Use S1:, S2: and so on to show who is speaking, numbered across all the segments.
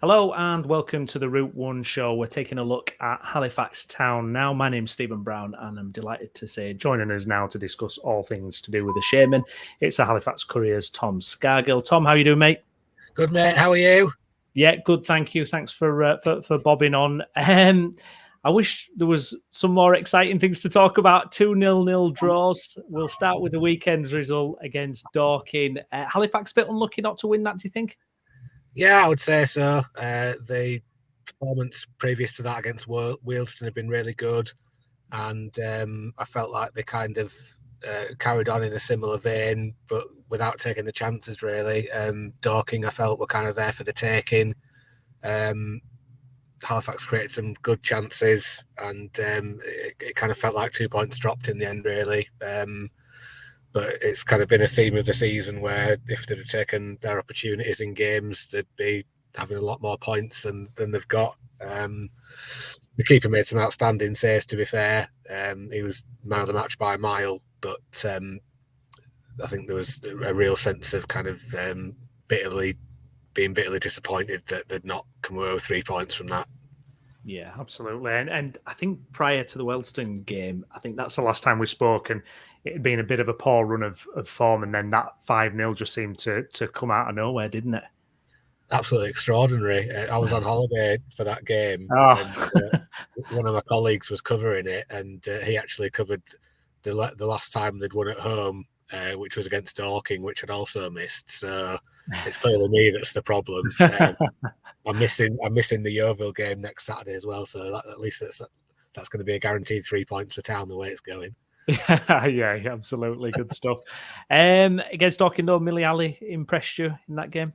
S1: Hello and welcome to the Route 1 show. We're taking a look at Halifax Town now. My name's Stephen Brown and I'm delighted to say joining us now to discuss all things to do with the Shaman, it's the Halifax Courier's Tom Scargill. Tom, how are you doing, mate?
S2: Good, mate. How are you?
S1: Yeah, good, thank you. Thanks for bobbing on. I wish there was some more exciting things to talk about. 2-0 draws. We'll start with the weekend's result against Dorking. Halifax a bit unlucky not to win that, do you think?
S2: Yeah, I would say so. The performance previous to that against Wealdstone had been really good, and I felt like they kind of carried on in a similar vein, but without taking the chances, really. Dorking, I felt, were kind of there for the taking. Halifax created some good chances, and it kind of felt like 2 points dropped in the end, really. But it's kind of been a theme of the season where if they'd have taken their opportunities in games, they'd be having a lot more points than they've got. The keeper made some outstanding saves, to be fair. He was man of the match by a mile, but I think there was a real sense of kind of being bitterly disappointed that they'd not come away with 3 points from that.
S1: Yeah, absolutely. And I think prior to the Wealdstone game, I think that's the last time we spoke, and it had been a bit of a poor run of form, and then that 5-0 just seemed to come out of nowhere, didn't it?
S2: Absolutely extraordinary. I was on holiday for that game,
S1: Oh.
S2: and one of my colleagues was covering it, and he actually covered the last time they'd won at home, which was against Dorking, which I'd also missed. So it's clearly me that's the problem. I'm missing the Yeovil game next Saturday as well, so at least that's going to be a guaranteed 3 points for Town the way it's going.
S1: Yeah, absolutely good stuff. Against Dorking though, Millie Ali impressed you in that game?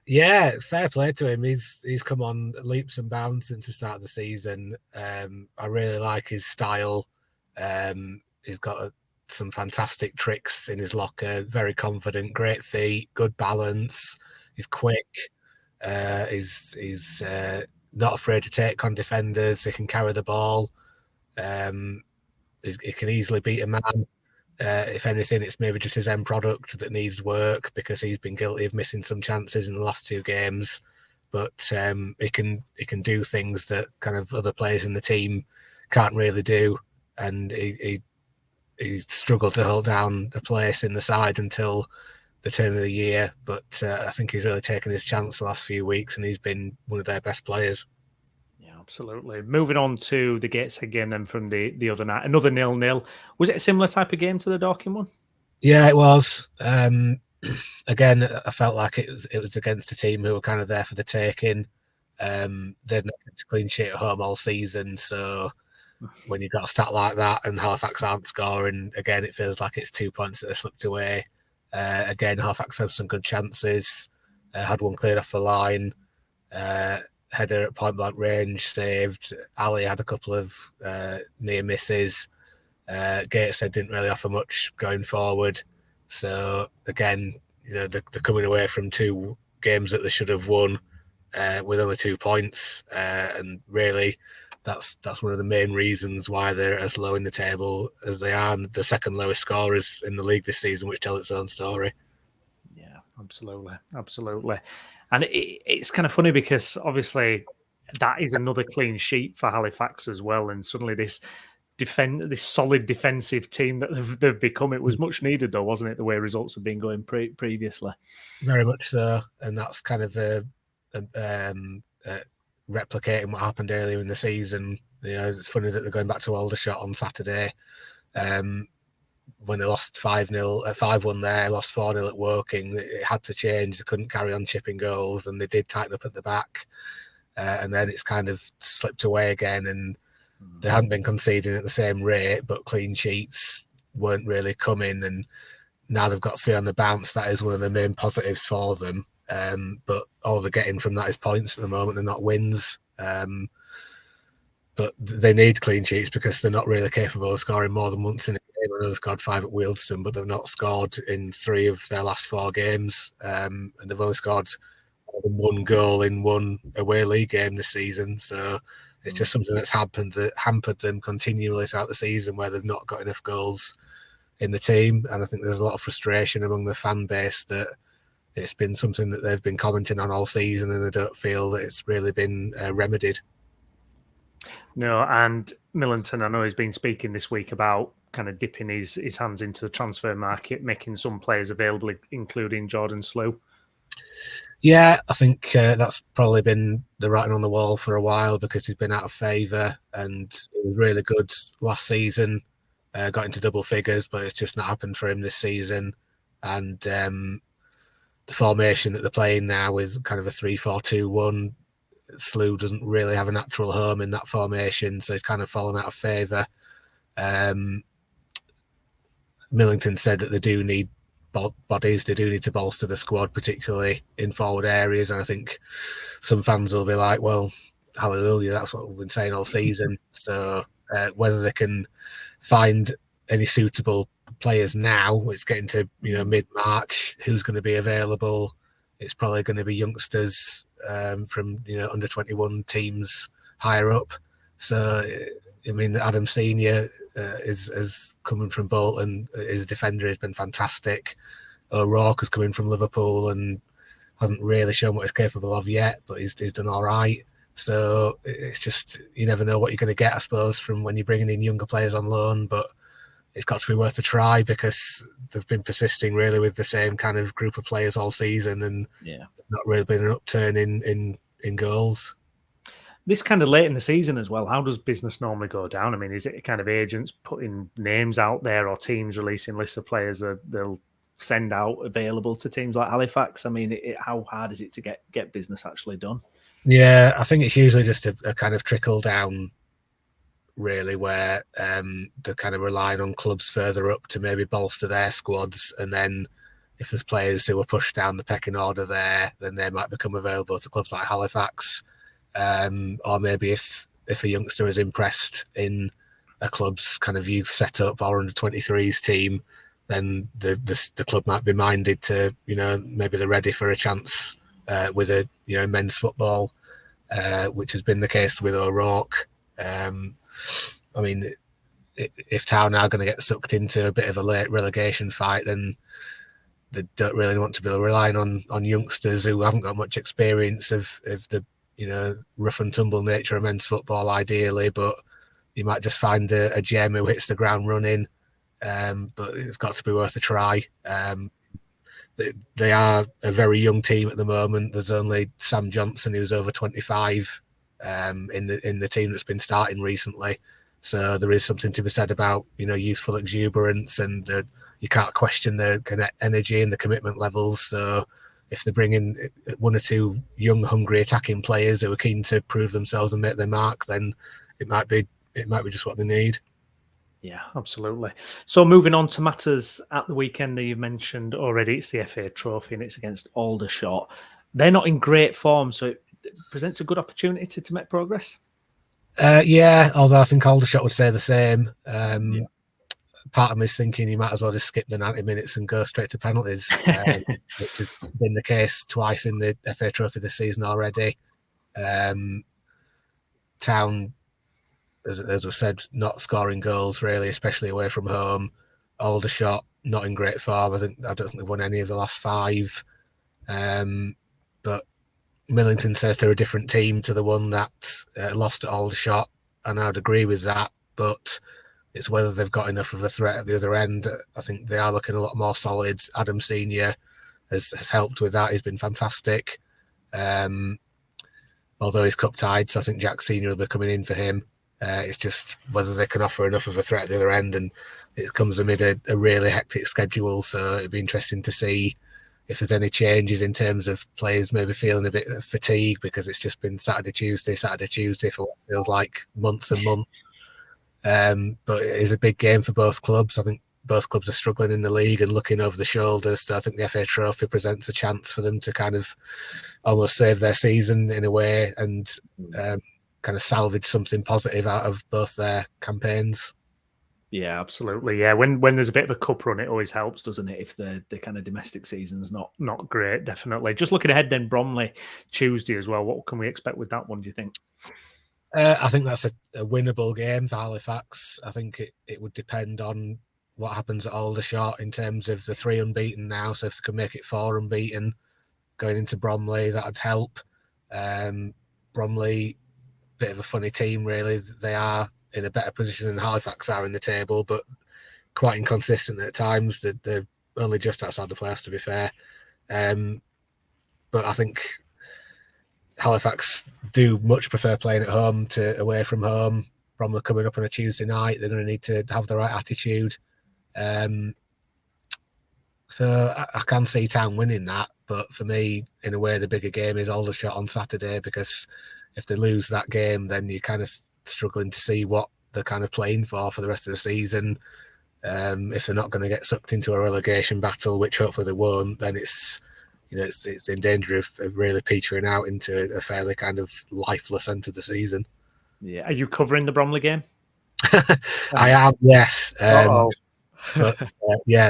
S2: Yeah, fair play to him. He's come on leaps and bounds since the start of the season. I really like his style. He's got some fantastic tricks in his locker. Very confident, great feet, good balance. He's quick. He's not afraid to take on defenders. He can carry the ball. He can easily beat a man. If anything, it's maybe just his end product that needs work because he's been guilty of missing some chances in the last 2 games. But he can do things that kind of other players in the team can't really do, and he struggled to hold down a place in the side until the turn of the year, but I think he's really taken his chance the last few weeks, and he's been one of their best players.
S1: Yeah, absolutely. Moving on to the Gateshead game then from the other night, another 0-0. Was it a similar type of game to the Dorking one?
S2: Yeah, it was. Again, I felt like it was against a team who were kind of there for the taking. They'd not kept a clean sheet at home all season, so when you've got a stat like that and Halifax aren't scoring, again, it feels like it's 2 points that have slipped away. Again, Halifax had some good chances. Had one cleared off the line. Header at point blank range saved. Ali had a couple of near misses. Gateshead didn't really offer much going forward. So again, they're coming away from 2 games that they should have won with only 2 points, and really, that's one of the main reasons why they're as low in the table as they are, and the second lowest scorers in the league this season, which tell its own story.
S1: Yeah, absolutely. And it's kind of funny because obviously that is another clean sheet for Halifax as well, and suddenly this solid defensive team that they've become. It was much needed though, wasn't it? The way results have been going previously.
S2: Very much so, and that's kind of replicating what happened earlier in the season. It's funny that they're going back to Aldershot on Saturday. When they lost 5-0, 5-1 there, lost 4-0 at Woking, it had to change. They couldn't carry on chipping goals, and they did tighten up at the back. And then it's kind of slipped away again, and they hadn't been conceding at the same rate, but clean sheets weren't really coming. And now they've got 3 on the bounce. That is one of the main positives for them. But all they're getting from that is points at the moment and not wins. But they need clean sheets because they're not really capable of scoring more than once in a game. I know they scored 5 at Wealdstone, but they've not scored in 3 of their last 4 games. And they've only scored 1 goal in 1 away league game this season. So it's just something that's hampered them continually throughout the season, where they've not got enough goals in the team. And I think there's a lot of frustration among the fan base that it's been something that they've been commenting on all season, and I don't feel that it's really been remedied.
S1: No, and Millington, I know he's been speaking this week about kind of dipping his hands into the transfer market, making some players available, including Jordan Slew.
S2: Yeah, I think that's probably been the writing on the wall for a while, because he's been out of favour, and he was really good last season, got into double figures, but it's just not happened for him this season. And the formation that they're playing now with kind of a 3-4-2-1, Slew doesn't really have a natural home in that formation, so he's kind of fallen out of favour. Millington said that they do need bodies, they do need to bolster the squad, particularly in forward areas, and I think some fans will be like, well, hallelujah, that's what we've been saying all season. So whether they can find any suitable players now, it's getting to mid-March, who's going to be available. It's probably going to be youngsters from under 21 teams higher up. So I mean, Adam Senior is coming from Bolton. His defender has been fantastic. O'Rourke is coming from Liverpool and hasn't really shown what he's capable of yet, but he's done all right. So it's just, you never know what you're going to get, I suppose, from when you're bringing in younger players on loan. But it's got to be worth a try, because they've been persisting really with the same kind of group of players all season, and not really been an upturn in goals.
S1: This kind of late in the season as well, how does business normally go down? I mean, is it kind of agents putting names out there, or teams releasing lists of players that they'll send out available to teams like Halifax? I mean, how hard is it to get business actually done?
S2: Yeah, I think it's usually just a kind of trickle down, really, where they're kind of relying on clubs further up to maybe bolster their squads, and then if there's players who are pushed down the pecking order there, then they might become available to clubs like Halifax. Or maybe if a youngster is impressed in a club's kind of youth setup or under 23s team, then the club might be minded to, maybe they're ready for a chance with a men's football, which has been the case with O'Rourke. I mean, if Town are going to get sucked into a bit of a late relegation fight, then they don't really want to be relying on youngsters who haven't got much experience of the rough and tumble nature of men's football, ideally, but you might just find a gem who hits the ground running. But it's got to be worth a try. They are a very young team at the moment. There's only Sam Johnson, who's over 25, in the team that's been starting recently. So there is something to be said about youthful exuberance, and you can't question the kind of energy and the commitment levels. So if they bring in one or two young, hungry attacking players who are keen to prove themselves and make their mark, then it might be just what they need.
S1: Yeah, absolutely. So moving on to matters at the weekend that you've mentioned already, it's the FA Trophy and it's against Aldershot. They're not in great form, so it presents a good opportunity to make progress.
S2: Yeah, although I think Aldershot would say the same. Part of me is thinking you might as well just skip the 90 minutes and go straight to penalties, which has been the case twice in the FA Trophy this season already. Town, as we've said, not scoring goals really, especially away from home. Aldershot not in great form. I don't think they've won any of the last 5. But Millington says they're a different team to the one that lost at Aldershot, and I'd agree with that. But it's whether they've got enough of a threat at the other end. I think they are looking a lot more solid. Adam Senior has helped with that. He's been fantastic. Although he's cup tied, so I think Jack Senior will be coming in for him. It's just whether they can offer enough of a threat at the other end, and it comes amid a really hectic schedule. So it'd be interesting to see if there's any changes in terms of players maybe feeling a bit of fatigue, because it's just been Saturday, Tuesday for what feels like months and months. But it is a big game for both clubs. I think both clubs are struggling in the league and looking over the shoulders. So I think the FA Trophy presents a chance for them to kind of almost save their season in a way, and kind of salvage something positive out of both their campaigns.
S1: Yeah, absolutely. Yeah, when there's a bit of a cup run, it always helps, doesn't it? If the kind of domestic season's not great, definitely. Just looking ahead, then Bromley Tuesday as well. What can we expect with that one? Do you think?
S2: I think that's a winnable game for Halifax. I think it would depend on what happens at Aldershot in terms of the 3 unbeaten now. So if they could make it 4 unbeaten going into Bromley, that would help. Bromley, bit of a funny team, really. They are in a better position than Halifax are in the table, but quite inconsistent at times. They're only just outside the playoffs, to be fair. But I think Halifax do much prefer playing at home to away from home. Bromley coming up on a Tuesday night, they're going to need to have the right attitude. So I can see Town winning that, but for me, in a way, the bigger game is Aldershot on Saturday, because if they lose that game, then you're kind of struggling to see what they're kind of playing for the rest of the season. If they're not going to get sucked into a relegation battle, which hopefully they won't, then it's in danger of really petering out into a fairly kind of lifeless end of the season.
S1: Yeah, are you covering the Bromley game?
S2: I am, yes. But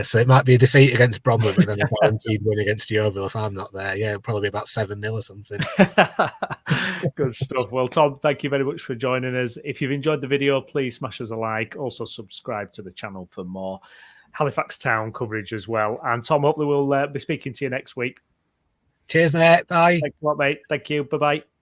S2: so it might be a defeat against Bromley, but then a guaranteed win against Yeovil if I'm not there. Yeah, it'll probably be about 7-0 or something.
S1: Good stuff. Well, Tom, thank you very much for joining us. If you've enjoyed the video, please smash us a like. Also, subscribe to the channel for more Halifax Town coverage as well. And Tom, hopefully we'll be speaking to you next week.
S2: Cheers, mate. Bye.
S1: Thanks a lot, mate. Thank you. Bye-bye.